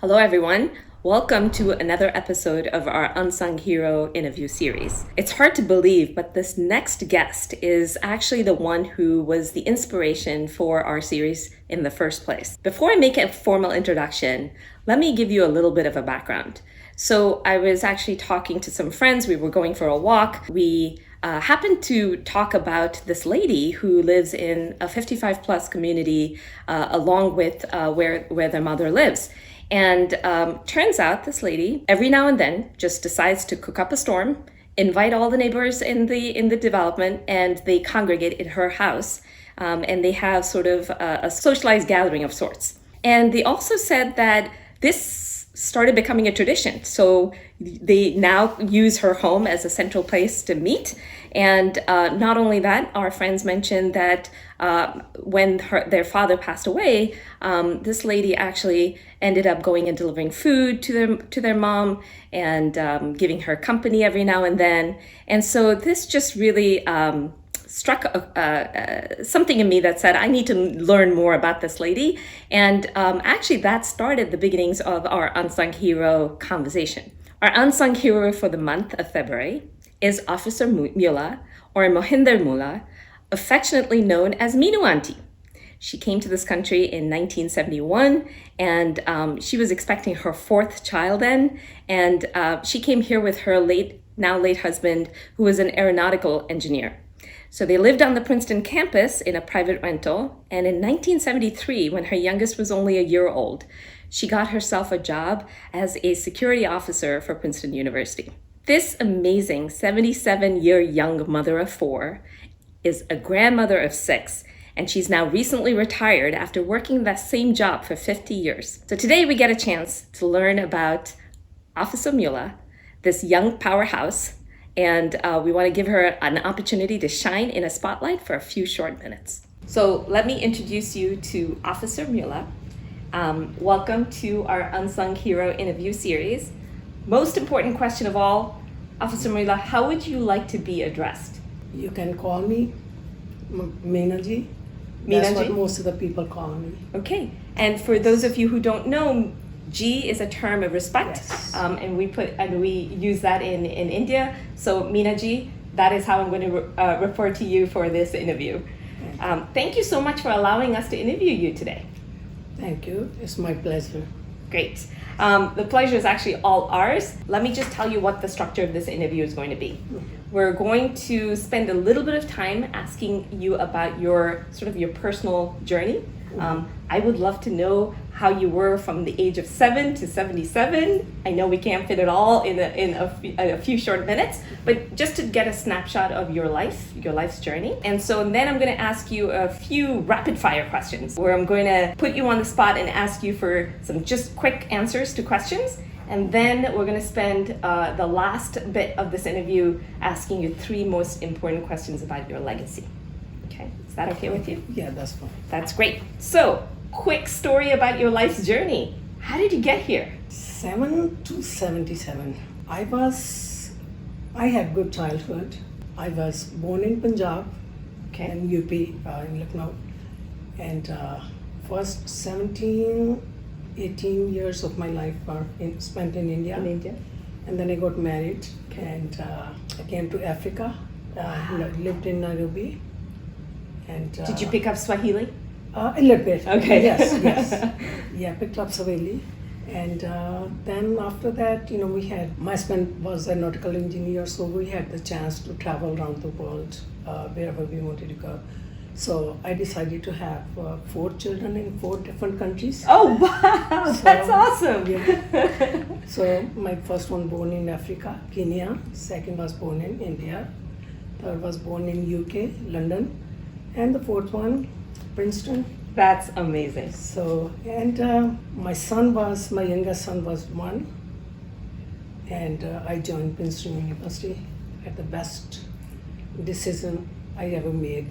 Hello, everyone. Welcome to another episode of our Unsung Hero interview series. It's hard to believe, but this next guest is actually the one who was the inspiration for our series in the first place. Before I make a formal introduction, let me give you a little bit of a background. So I was actually talking to some friends. We were going for a walk. We happened to talk about this lady who lives in a 55 plus community along with where their mother lives. And turns out this lady every now and then just decides to cook up a storm, invite all the neighbors in the development, and they congregate at her house. And they have sort of a socialized gathering of sorts. And they also said that this started becoming a tradition. So they now use her home as a central place to meet. And not only that, our friends mentioned that when their father passed away, this lady actually ended up going and delivering food to their mom and giving her company every now and then. And so this just really struck something in me that said, I need to learn more about this lady. And actually that started the beginnings of our Unsung Hero conversation. Our Unsung Hero for the month of February is Officer Mulla, or Mohinder Mulla, affectionately known as Meena Auntie. She came to this country in 1971, and she was expecting her fourth child then, and she came here with her now late husband, who was an aeronautical engineer. So they lived on the Princeton campus in a private rental, and in 1973, when her youngest was only a year old, she got herself a job as a security officer for Princeton University. This amazing 77-year young mother of four is a grandmother of six, and she's now recently retired after working that same job for 50 years. So today we get a chance to learn about Officer Mulla, this young powerhouse, and we want to give her an opportunity to shine in a spotlight for a few short minutes. So let me introduce you to Officer Mulla. Welcome to our Unsung Hero interview series. Most important question of all, Officer Mulla, how would you like to be addressed? You can call me Meena ji. Meena That's what ji? most of the people call me. Okay, and for those of you who don't know, G is a term of respect, Yes. and we use that in India. So Meena ji, that is how I'm going to refer to you for this interview. Thank you so much for allowing us to interview you today. Thank you. It's my pleasure. Great. The pleasure is actually all ours. Let me just tell you what the structure of this interview is going to be. We're going to spend a little bit of time asking you about your personal journey. I would love to know how you were from the age of 7 to 77. I know we can't fit it all in a few short minutes, but just to get a snapshot of your life's journey. And so then I'm going to ask you a few rapid fire questions where I'm going to put you on the spot and ask you for some just quick answers to questions. And then we're going to spend the last bit of this interview asking you 3 most important questions about your legacy. Okay, is that okay with you? Yeah, that's fine. That's great. So, quick story about your life's journey. How did you get here? 7 to 77. I had good childhood. I was born in Punjab, Okay. in UP, in Lucknow. And first 18 years of my life were spent in India. In India? And then I got married and I came to Africa. Lived in Nairobi. And Did you pick up Swahili? a little bit. Okay. Yes. Yeah, picked up Swahili. And then after that, my husband was a nautical engineer, so we had the chance to travel around the world wherever we wanted to go. So I decided to have 4 children in 4 different countries. Oh, wow, that's awesome. Yeah. So my first one born in Africa, Kenya. Second was born in India. Third was born in UK, London. And the fourth one, Princeton. That's amazing. So, and my youngest son was 1. And I joined Princeton University at the best decision I ever made.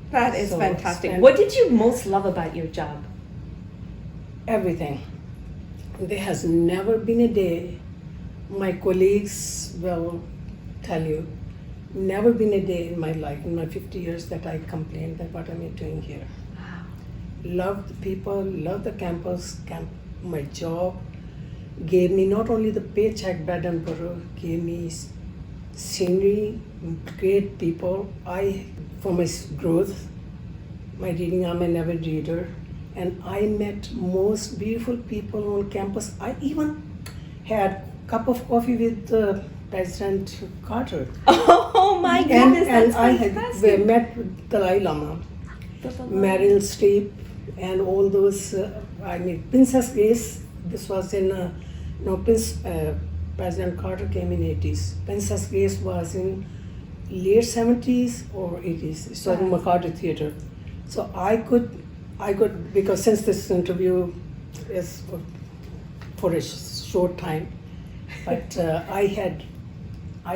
That is So fantastic. What did you most love about your job? Everything. There has never been a day, my colleagues will tell you, never been a day in my life, in my 50 years, that I complained that what am I doing here. Wow. Love the people, love the campus, my job, gave me not only the paycheck, bread and butter, gave me scenery, great people. For my growth, my reading, I'm an avid reader, and I met most beautiful people on campus. I even had a cup of coffee with President Carter. Oh my goodness, that's fantastic. We met with Dalai Lama, Meryl Streep, and all those. Princess Grace. This was in President Carter came in 80s. Princess Grace was in late 70s or 80s. It was in McCarter Theatre. So I could because since this interview is for a short time, but I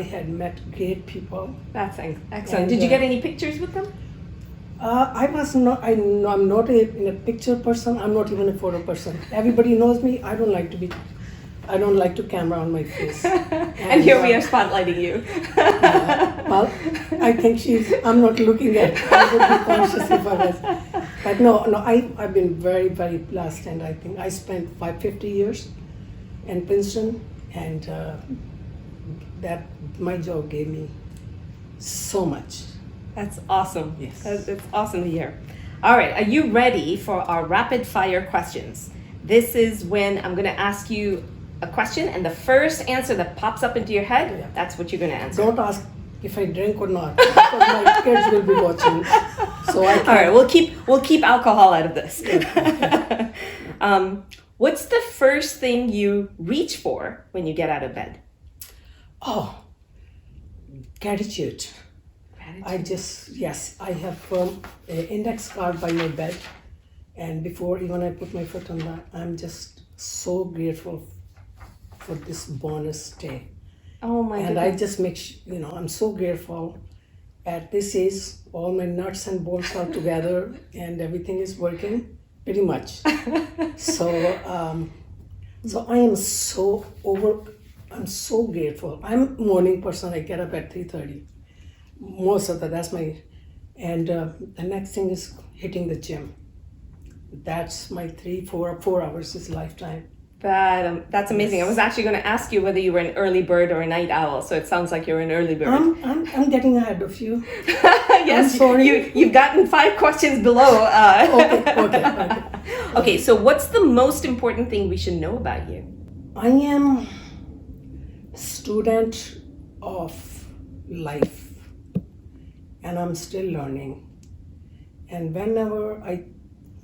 had met great people. That's excellent. Did you get any pictures with them? I'm not a picture person. I'm not even a photo person. Everybody knows me. I don't like to camera on my face. And here we are spotlighting you. Well, I think I'm not looking at. I would be conscious if I was. But no. I've been very, very blessed, and I think I spent 50 years in Princeton, and that my job gave me so much. That's awesome. Yes. It's awesome to hear. All right, are you ready for our rapid fire questions? This is when I'm going to ask you a question, and the first answer that pops up into your head, that's what you're going to answer. Don't ask if I drink or not, because my kids will be watching. So I can't. All right, we'll keep alcohol out of this. What's the first thing you reach for when you get out of bed? Oh, gratitude. I have an index card by my bed, and before even I put my foot on that, I'm just so grateful for this bonus day. Oh my And goodness. I just I'm so grateful. At this age, all my nuts and bolts are together, and everything is working pretty much. So I am I'm so grateful. I'm a morning person. I get up at 3:30. Most of that's my, and the next thing is hitting the gym. That's my 4 hours is lifetime. That's amazing. I was actually going to ask you whether you were an early bird or a night owl. So it sounds like you're an early bird. I'm getting ahead of you. Yes, I'm sorry. You've gotten 5 questions below. Okay. Okay, so what's the most important thing we should know about you? I am student of life, and I'm still learning. And whenever I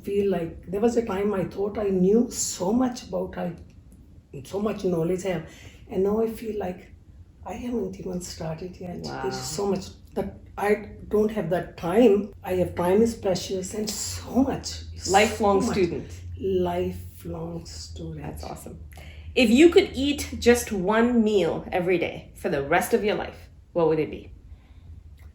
feel like, there was a time I thought I knew so much so much knowledge I have, and now I feel like I haven't even started yet. Wow. There's so much that I don't have that time. Time is precious, and so much. Lifelong so much. Student. Lifelong student. That's awesome. If you could eat just one meal every day for the rest of your life, what would it be?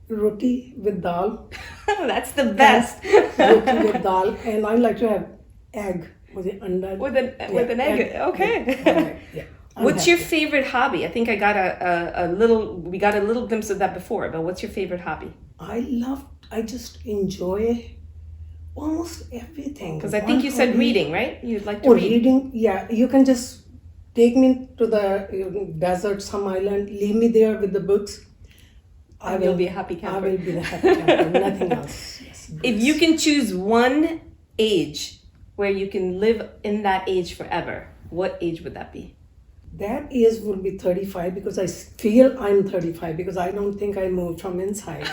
Roti with dal. That's the best. Roti with dal, and I like to have egg with the anda. With an egg. Okay. Yeah. What's your favorite hobby? I think I got we got a little glimpse of that before, but what's your favorite hobby? I just enjoy almost everything. Because I think you said reading, right? You'd like to read. Reading, yeah. You can just take me to the desert, some island, leave me there with the books. You'll be a happy camper. I will be the happy camper, nothing else. Yes, if you can choose one age where you can live in that age forever, what age would that be? That age will be 35, because I feel I'm 35, because I don't think I moved from inside.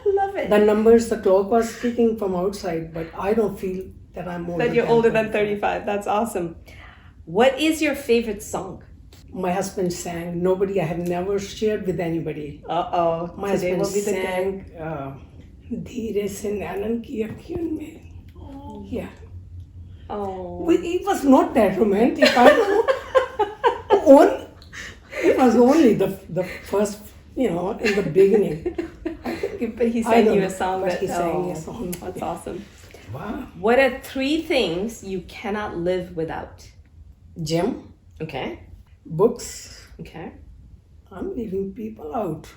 Love it. The numbers, the clock was ticking from outside, but I don't feel that I'm older. That you're older than 35. That's awesome. What is your favorite song? My husband sang. I have never shared with anybody. Uh-oh. My Today husband will be the sang day. Dheere se nanan ki akhyon mein. Yeah. Oh. It was not that romantic. I don't know. It was only the first, in the beginning. But he sang you a song that... He sang me a song. That's awesome. Wow. What are 3 things you cannot live without? Gym. Okay. Books. Okay. I'm leaving people out.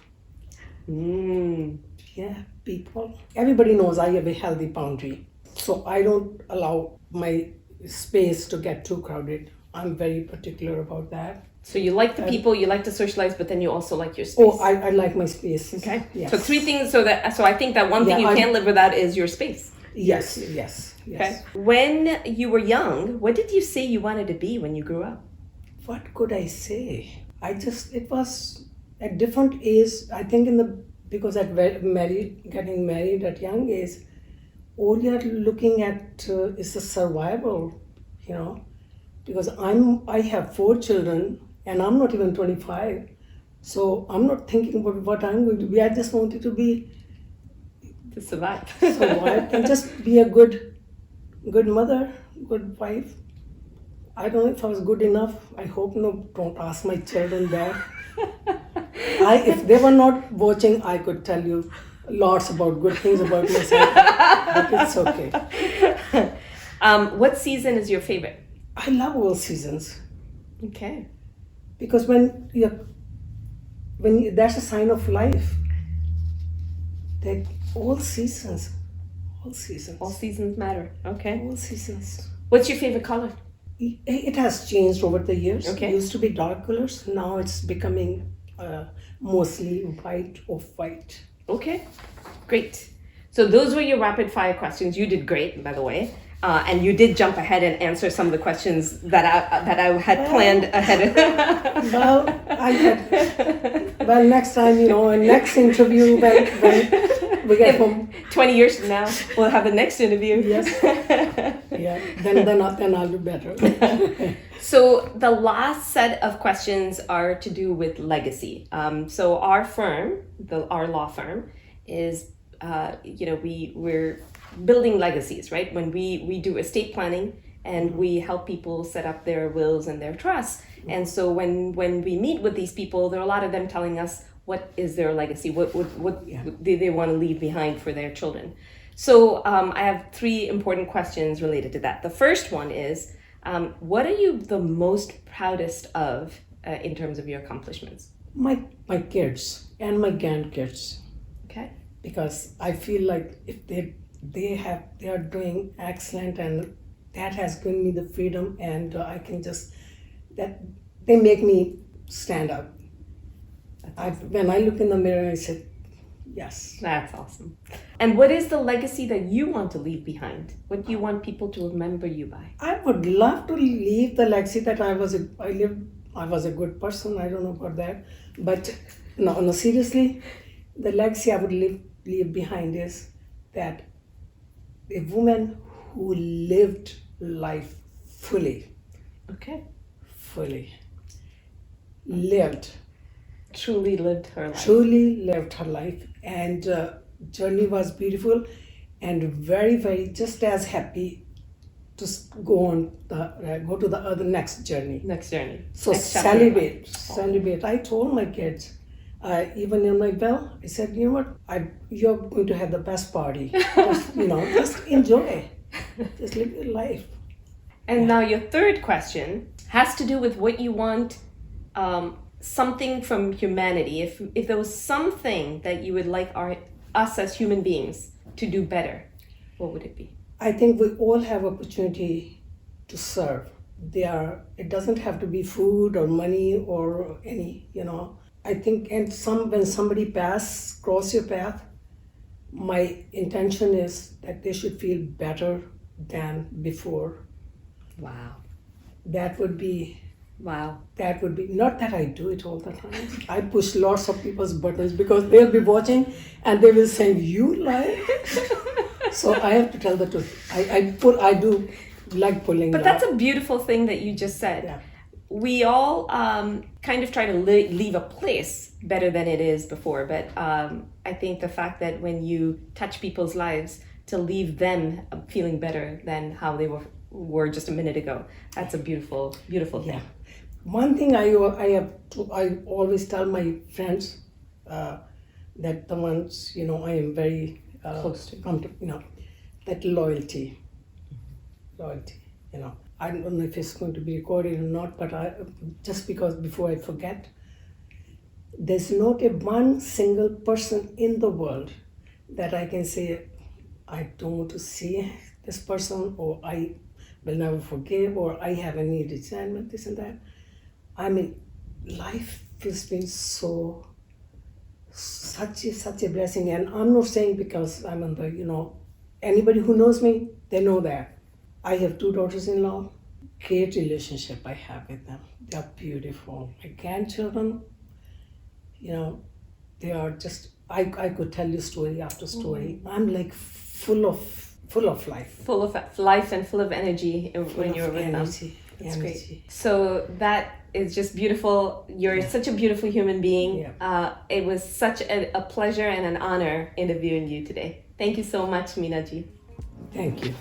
Yeah, people. Everybody knows I have a healthy boundary. So I don't allow my space to get too crowded. I'm very particular about that. So you like the people, you like to socialize, but then you also like your space. Oh, I like my space. Okay. Yes. So three things. So I think that one thing you can't live without is your space. Yes, yes, yes. Okay. When you were young, what did you say you wanted to be when you grew up? What could I say? It was at different age. I think because getting married at young age, all you're looking at is the survival, you know. Because I have 4 children and I'm not even 25, so I'm not thinking about what I'm going to be. I just wanted to be To survive. survive and just be a good mother, good wife. I don't know if I was good enough. I hope no. Don't ask my children that. If they were not watching, I could tell you lots about good things about myself, but it's okay. What season is your favorite? I love all seasons Okay. because that's a sign of life. That all seasons matter. Okay. all seasons. What's your favorite color? It has changed over the years. Okay. It used to be dark colors. Now it's becoming mostly white or white. Okay. Great. So those were your rapid fire questions. You did great, by the way. And you did jump ahead and answer some of the questions that I had planned ahead. Well, next time, next interview when we get home. 20 years from now, we'll have the next interview. Yes. Yeah. Then I'll do better. So the last set of questions are to do with legacy. So our firm, our law firm, is we're building legacies, right? When we do estate planning and we help people set up their wills and their trusts. And so when we meet with these people, there are a lot of them telling us what is their legacy, what do they want to leave behind for their children. So I have 3 important questions related to that. The first one is, what are you the most proudest of in terms of your accomplishments? My kids and my grandkids. Okay. Because I feel like if they are doing excellent, and that has given me the freedom, and I can just that they make me stand up. When I look in the mirror, I said, yes. That's awesome. And what is the legacy that you want to leave behind? What do you want people to remember you by? I would love to leave the legacy that I was a good person. I don't know about that, but no, seriously, the legacy I would leave behind is that a woman who lived life fully. Okay. Fully. Lived. Truly lived her life. Truly lived her life. And journey was beautiful and very, very just as happy to go to the other next journey. So celebrate. I told my kids, even in my will, I said, you know what, you're going to have the best party. Just enjoy. Just live your life. And now your third question has to do with what you want, something from humanity. If there was something that you would like us as human beings to do better, what would it be? I think we all have opportunity to serve. It doesn't have to be food or money or any, I think, when somebody cross your path, my intention is that they should feel better than before. Wow. That would be, not that I do it all the time. I push lots of people's buttons because they'll be watching and they will say, you lie. So I have to tell the truth. I do like pulling. But that's a beautiful thing that you just said. Yeah. We all kind of try to leave a place better than it is before. But I think the fact that when you touch people's lives, to leave them feeling better than how they were just a minute ago, that's a beautiful, beautiful thing. Yeah. One thing I always tell my friends that the ones I am very close to, that loyalty. I don't know if it's going to be recorded or not, but just because before I forget, there's not one single person in the world that I can say I don't want to see this person, or will never forgive, or I have any resentment, this and that. I mean, life has been such a blessing, and I'm not saying because I'm on the, anybody who knows me, they know that. I have two daughters-in-law, great relationship I have with them. They are beautiful. My grandchildren, they are just, I could tell you story after story. I'm like full of life. Full of life and full of energy when you're with them. That's great. So that is just beautiful. You're such a beautiful human being. Yeah. It was such a pleasure and an honor interviewing you today. Thank you so much, Meena ji. Thank you.